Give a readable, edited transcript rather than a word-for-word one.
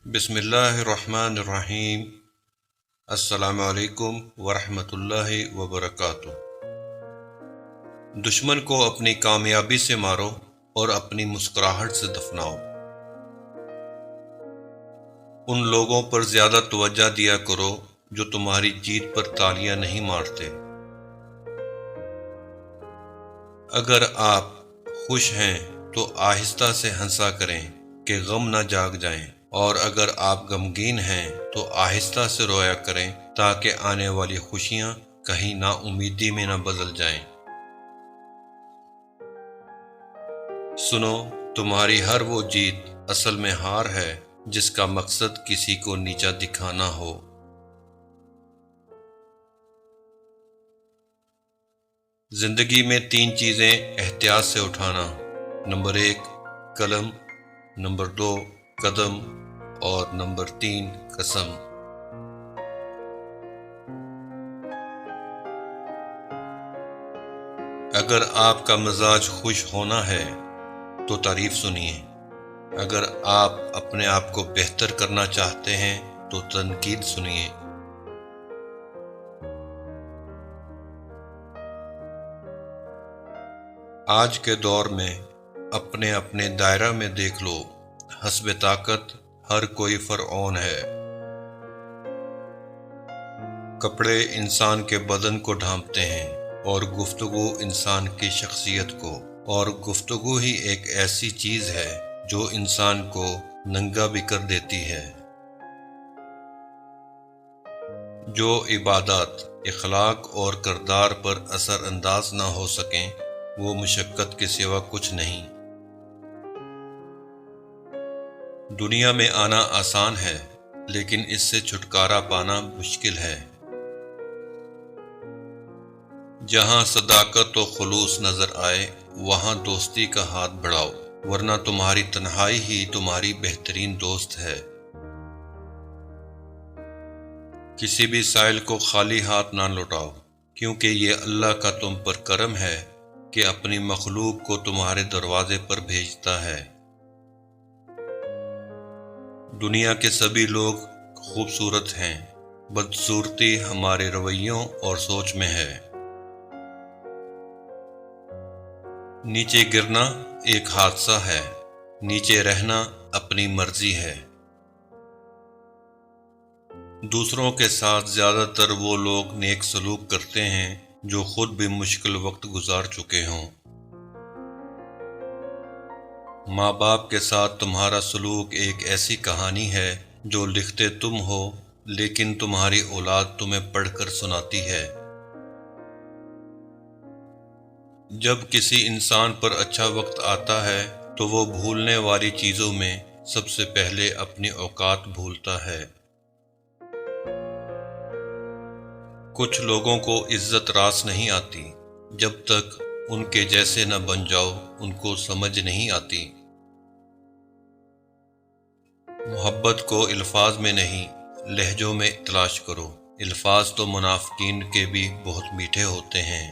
بسم اللہ الرحمن الرحیم۔ السلام علیکم ورحمۃ اللہ وبرکاتہ۔ دشمن کو اپنی کامیابی سے مارو اور اپنی مسکراہٹ سے دفناؤ۔ ان لوگوں پر زیادہ توجہ دیا کرو جو تمہاری جیت پر تالیاں نہیں مارتے۔ اگر آپ خوش ہیں تو آہستہ سے ہنسا کریں کہ غم نہ جاگ جائیں، اور اگر آپ غمگین ہیں تو آہستہ سے رویا کریں تاکہ آنے والی خوشیاں کہیں نا امیدی میں نہ بدل جائیں۔ سنو، تمہاری ہر وہ جیت اصل میں ہار ہے جس کا مقصد کسی کو نیچا دکھانا ہو۔ زندگی میں 3 چیزیں احتیاط سے اٹھانا: نمبر 1 قلم، نمبر 2 قدم، اور نمبر 3 قسم۔ اگر آپ کا مزاج خوش ہونا ہے تو تعریف سنیے، اگر آپ اپنے آپ کو بہتر کرنا چاہتے ہیں تو تنقید سنیے۔ آج کے دور میں اپنے اپنے دائرہ میں دیکھ لو، حسب طاقت ہر کوئی فرعون ہے۔ کپڑے انسان کے بدن کو ڈھانپتے ہیں اور گفتگو انسان کی شخصیت کو، اور گفتگو ہی ایک ایسی چیز ہے جو انسان کو ننگا بھی کر دیتی ہے۔ جو عبادات اخلاق اور کردار پر اثر انداز نہ ہو سکیں وہ مشقت کے سوا کچھ نہیں۔ دنیا میں آنا آسان ہے لیکن اس سے چھٹکارا پانا مشکل ہے۔ جہاں صداقت و خلوص نظر آئے وہاں دوستی کا ہاتھ بڑھاؤ، ورنہ تمہاری تنہائی ہی تمہاری بہترین دوست ہے۔ کسی بھی سائل کو خالی ہاتھ نہ لوٹاؤ، کیونکہ یہ اللہ کا تم پر کرم ہے کہ اپنی مخلوق کو تمہارے دروازے پر بھیجتا ہے۔ دنیا کے سبھی لوگ خوبصورت ہیں، بدصورتی ہمارے رویوں اور سوچ میں ہے۔ نیچے گرنا ایک حادثہ ہے، نیچے رہنا اپنی مرضی ہے۔ دوسروں کے ساتھ زیادہ تر وہ لوگ نیک سلوک کرتے ہیں جو خود بھی مشکل وقت گزار چکے ہوں۔ ماں باپ کے ساتھ تمہارا سلوک ایک ایسی کہانی ہے جو لکھتے تم ہو لیکن تمہاری اولاد تمہیں پڑھ کر سناتی ہے۔ جب کسی انسان پر اچھا وقت آتا ہے تو وہ بھولنے والی چیزوں میں سب سے پہلے اپنی اوقات بھولتا ہے۔ کچھ لوگوں کو عزت راس نہیں آتی، جب تک ان کے جیسے نہ بن جاؤ ان کو سمجھ نہیں آتی۔ محبت کو الفاظ میں نہیں لہجوں میں تلاش کرو، الفاظ تو منافقین کے بھی بہت میٹھے ہوتے ہیں۔